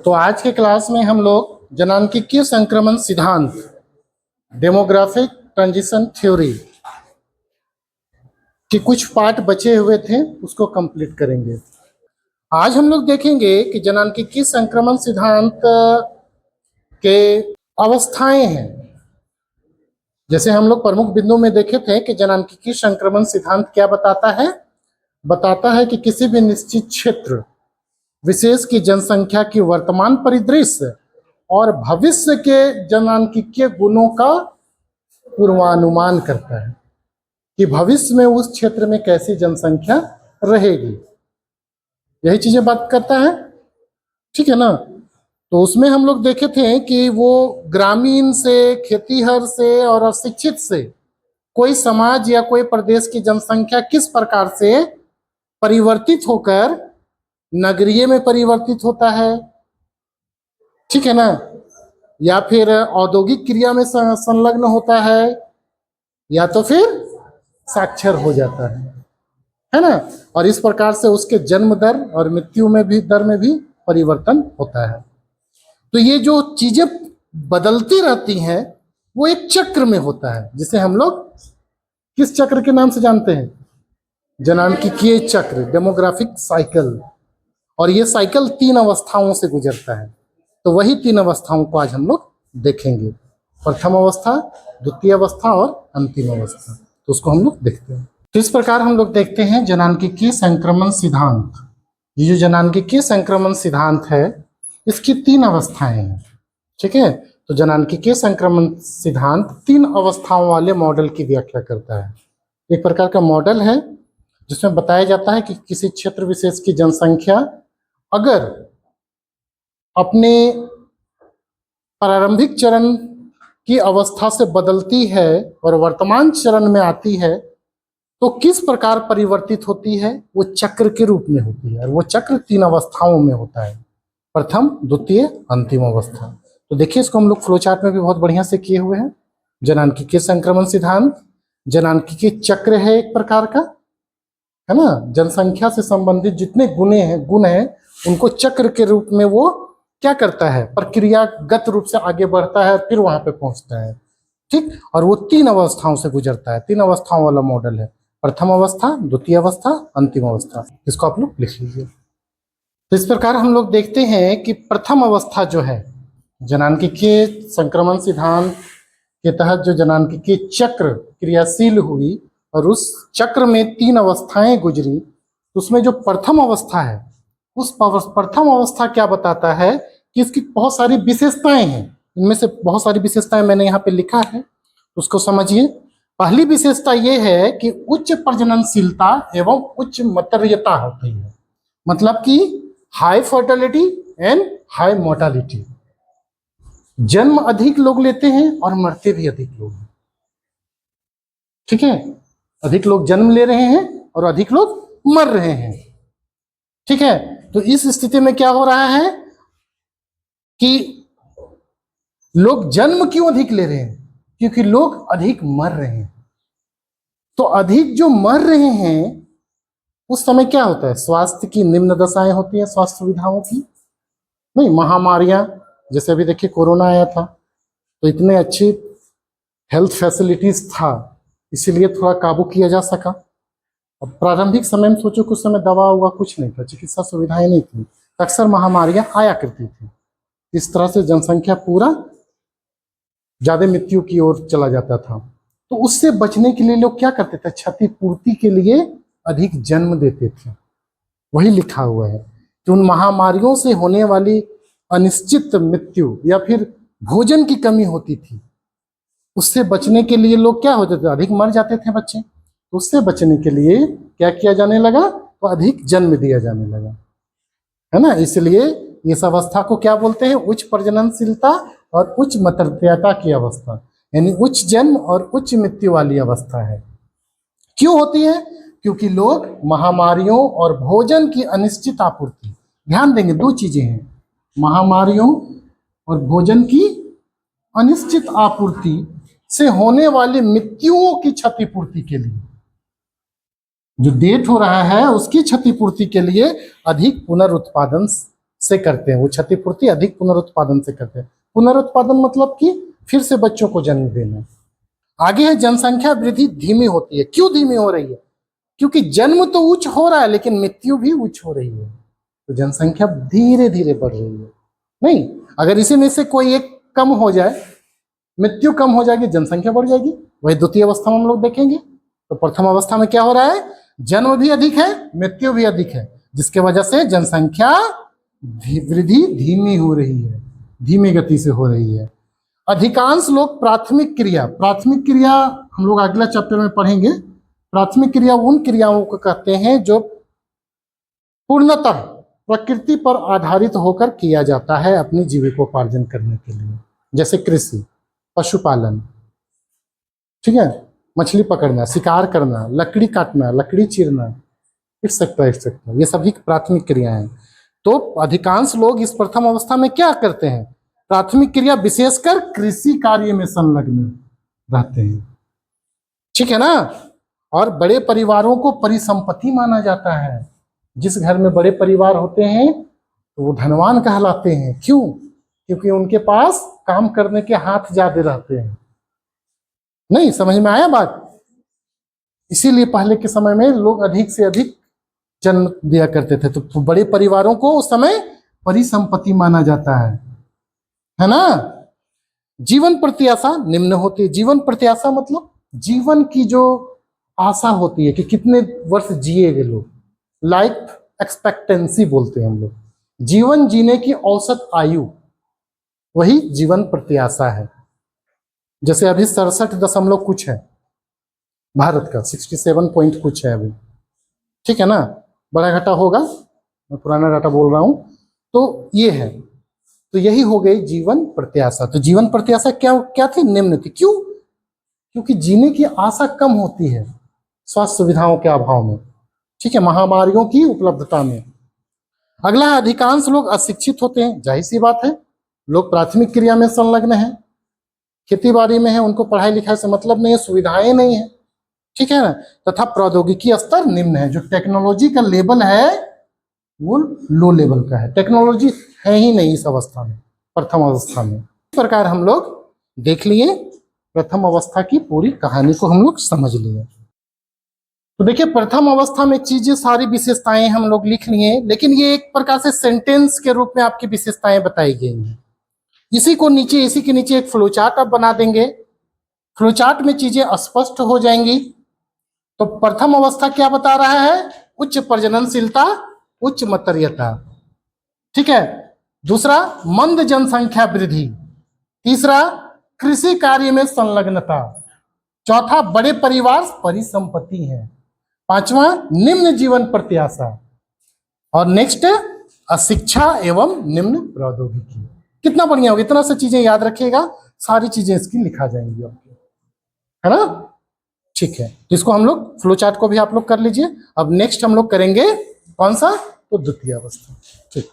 तो आज के क्लास में हम लोग जनांकीय संक्रमण सिद्धांत डेमोग्राफिक ट्रांजिशन थ्योरी के कुछ पार्ट बचे हुए थे, उसको कंप्लीट करेंगे। आज हम लोग देखेंगे कि जनांकीय संक्रमण सिद्धांत के अवस्थाएं हैं। जैसे हम लोग प्रमुख बिंदु में देखे थे कि जनांकीय संक्रमण सिद्धांत क्या बताता है कि किसी भी निश्चित क्षेत्र विशेष की जनसंख्या की वर्तमान परिदृश्य और भविष्य के जनांकीय गुणों का पूर्वानुमान करता है कि भविष्य में उस क्षेत्र में कैसी जनसंख्या रहेगी। यही चीजें बात करता है, ठीक है ना। तो उसमें हम लोग देखे थे कि वो ग्रामीण से, खेतीहर से और अशिक्षित से कोई समाज या कोई प्रदेश की जनसंख्या किस प्रकार से परिवर्तित होकर नगरीय में परिवर्तित होता है, ठीक है ना, या फिर औद्योगिक क्रिया में संलग्न होता है, या तो फिर साक्षर हो जाता है ना। और इस प्रकार से उसके जन्म दर और मृत्यु में भी दर में भी परिवर्तन होता है। तो ये जो चीजें बदलती रहती हैं वो एक चक्र में होता है, जिसे हम लोग किस चक्र के नाम से जानते हैं? जनांकीय चक्र, डेमोग्राफिक साइकिल। और ये साइकिल 3 अवस्थाओं से गुजरता है। तो वही 3 अवस्थाओं को आज हम लोग देखेंगे, प्रथम अवस्था, द्वितीय अवस्था और अंतिम अवस्था। तो उसको हम लोग देखते हैं। तो इस प्रकार हम लोग देखते हैं जनांकीय संक्रमण सिद्धांत। ये जो जनांकीय संक्रमण सिद्धांत है इसकी 3 अवस्थाएं हैं, ठीक है। तो जनांकीय संक्रमण सिद्धांत 3 अवस्थाओं वाले मॉडल की व्याख्या करता है। एक प्रकार का मॉडल है जिसमें बताया जाता है कि किसी क्षेत्र विशेष की जनसंख्या अगर अपने प्रारंभिक चरण की अवस्था से बदलती है और वर्तमान चरण में आती है तो किस प्रकार परिवर्तित होती है, वो चक्र के रूप में होती है। और वो चक्र 3 अवस्थाओं में होता है, प्रथम, द्वितीय, अंतिम अवस्था। तो देखिए इसको हम लोग फ्लो चार्ट में भी बहुत बढ़िया से किए हुए हैं। जनांकीय संक्रमण सिद्धांत जनांकीय चक्र है एक प्रकार का, है ना। जनसंख्या से संबंधित जितने गुण हैं उनको चक्र के रूप में वो क्या करता है, प्रक्रियागत रूप से आगे बढ़ता है, फिर वहां पे पहुंचता है, ठीक। और वो 3 अवस्थाओं से गुजरता है। 3 अवस्थाओं वाला मॉडल है, प्रथम अवस्था, द्वितीय अवस्था, अंतिम अवस्था। इसको आप लोग लिख लीजिए। तो इस प्रकार हम लोग देखते हैं कि प्रथम अवस्था जो है जनांकीय संक्रमण सिद्धांत के तहत जो जनांकीय चक्र क्रियाशील हुई और उस चक्र में 3 अवस्थाएं गुजरी, तो उसमें जो प्रथम अवस्था है उस प्रथम अवस्था क्या बताता है कि इसकी बहुत सारी विशेषताएं हैं। इनमें से बहुत सारी विशेषताएं मैंने यहाँ पे लिखा है, उसको समझिए। पहली विशेषता ये है कि उच्च प्रजननशीलता एवं उच्च मतर्यता होती है, मतलब कि high fertility and high mortality. जन्म अधिक लोग लेते हैं और मरते भी अधिक लोग हैं, ठीक है। अधिक लोग जन्म ले रहे हैं और अधिक लोग मर रहे हैं, ठीक है। तो इस स्थिति में क्या हो रहा है कि लोग जन्म क्यों अधिक ले रहे हैं? क्योंकि लोग अधिक मर रहे हैं। तो अधिक जो मर रहे हैं उस समय क्या होता है, स्वास्थ्य की निम्न दशाएं होती है, स्वास्थ्य सुविधाओं की नहीं, महामारियां, जैसे अभी देखिए कोरोना आया था तो इतने अच्छी हेल्थ फैसिलिटीज था, इसीलिए थोड़ा काबू किया जा सका। अब प्रारंभिक समय में सोचो, कुछ समय दवा हुआ कुछ नहीं था, चिकित्सा सुविधाएं नहीं थी, अक्सर महामारियां आया करती थी। इस तरह से जनसंख्या पूरा ज्यादा मृत्यु की ओर चला जाता था। तो उससे बचने के लिए लोग क्या करते थे, क्षतिपूर्ति के लिए अधिक जन्म देते थे। वही लिखा हुआ है कि उन महामारियों से होने वाली अनिश्चित मृत्यु या फिर भोजन की कमी होती थी, उससे बचने के लिए लोग क्या होते थे, अधिक मर जाते थे बच्चे। उससे बचने के लिए क्या किया जाने लगा, तो अधिक जन्म दिया जाने लगा, है ना। इसलिए इस अवस्था को क्या बोलते हैं, उच्च प्रजननशीलता और उच्च मतर्यता की अवस्था, यानी उच्च जन्म और उच्च मृत्यु वाली अवस्था है। क्यों होती है? क्योंकि लोग महामारियों और भोजन की अनिश्चित आपूर्ति, ध्यान देंगे 2 चीजें हैं, महामारियों और भोजन की अनिश्चित आपूर्ति से होने वाली मृत्युओं की क्षतिपूर्ति के लिए, जो डेथ हो रहा है उसकी क्षतिपूर्ति के लिए अधिक पुनरुत्पादन से करते हैं, वो क्षतिपूर्ति अधिक पुनरुत्पादन से करते हैं। पुनरुत्पादन मतलब कि फिर से बच्चों को जन्म देना। आगे है जनसंख्या वृद्धि धीमी होती है। क्यों धीमी हो रही है? क्योंकि जन्म तो उच्च हो रहा है लेकिन मृत्यु भी उच्च हो रही है, तो जनसंख्या धीरे धीरे बढ़ रही है। नहीं, अगर इसी में से कोई एक कम हो जाए, मृत्यु कम हो जाएगी, जनसंख्या बढ़ जाएगी। वही द्वितीय अवस्था में हम लोग देखेंगे। तो प्रथम अवस्था में क्या हो रहा है? जन्म भी अधिक है, मृत्यु भी अधिक है, जिसके वजह से जनसंख्या वृद्धि धीमी हो रही है, धीमी गति से हो रही है। अधिकांश लोग प्राथमिक क्रिया हम लोग अगला चैप्टर में पढ़ेंगे। प्राथमिक क्रिया उन क्रियाओं को कहते हैं जो पूर्णतः प्रकृति पर आधारित होकर किया जाता है अपनी जीविकोपार्जन करने के लिए, जैसे कृषि, पशुपालन, ठीक है, मछली पकड़ना, शिकार करना, लकड़ी काटना, लकड़ी चीरना, एक्सेट्रा, ये सभी प्राथमिक क्रियाएं हैं। तो अधिकांश लोग इस प्रथम अवस्था में क्या करते हैं? प्राथमिक क्रिया विशेषकर कृषि कार्य में संलग्न रहते हैं, ठीक है ना। और बड़े परिवारों को परिसंपत्ति माना जाता है। जिस घर में बड़े परिवार होते हैं तो वो धनवान कहलाते हैं। क्यों? क्योंकि उनके पास काम करने के हाथ ज्यादा रहते हैं। नहीं समझ में आया बात? इसीलिए पहले के समय में लोग अधिक से अधिक जन्म दिया करते थे। तो बड़े परिवारों को उस समय परिसंपत्ति माना जाता है ना। जीवन प्रत्याशा निम्न होती है। जीवन प्रत्याशा मतलब जीवन की जो आशा होती है कि कितने वर्ष जिएंगे लोग, लाइफ एक्सपेक्टेंसी बोलते हैं हम लोग। जीवन जीने की औसत आयु, वही जीवन प्रत्याशा है। जैसे अभी 67 कुछ है भारत का, 67 पॉइंट कुछ है अभी, ठीक है ना। बड़ा घटा होगा, मैं पुराना डाटा बोल रहा हूं। तो ये है, तो यही हो गई जीवन प्रत्याशा। तो जीवन प्रत्याशा क्या थी? निम्न थी। क्यों? क्योंकि जीने की आशा कम होती है स्वास्थ्य सुविधाओं के अभाव में, ठीक है, महामारियों की उपलब्धता में। अगला है अधिकांश लोग अशिक्षित होते हैं। जाहिर सी बात है, लोग प्राथमिक क्रिया में संलग्न है, खेती बाड़ी में है, उनको पढ़ाई लिखाई से मतलब नहीं है, सुविधाएं नहीं है, ठीक है ना। तथा प्रौद्योगिकी स्तर निम्न है। जो टेक्नोलॉजी का लेवल है वो लो लेवल का है। टेक्नोलॉजी है ही नहीं इस अवस्था में, प्रथम अवस्था में। इस प्रकार हम लोग देख लिए, प्रथम अवस्था की पूरी कहानी को हम लोग समझ लिए। तो देखिए, प्रथम अवस्था में चीजें सारी विशेषताएं हम लोग लिख लिए, लेकिन ये एक प्रकार से सेंटेंस के रूप में आपकी विशेषताएं बताई गई हैं। इसी के नीचे एक फ्लो चार्ट आप बना देंगे। फ्लो चार्ट में चीजें स्पष्ट हो जाएंगी। तो प्रथम अवस्था क्या बता रहा है? उच्च प्रजननशीलता, उच्च मतर्यता, ठीक है। दूसरा, मंद जनसंख्या वृद्धि। तीसरा, कृषि कार्य में संलग्नता। चौथा, बड़े परिवार परिसंपत्ति है। पांचवा, निम्न जीवन प्रत्याशा। और नेक्स्ट, अशिक्षा एवं निम्न प्रौद्योगिकी। कितना बढ़िया होगा, इतना सा चीजें याद रखिएगा, सारी चीजें इसकी लिखा जाएंगी आपकी, है ना। ठीक है, इसको हम लोग फ्लो चार्ट को भी आप लोग कर लीजिए। अब नेक्स्ट हम लोग करेंगे कौन सा? तो द्वितीय अवस्था, ठीक।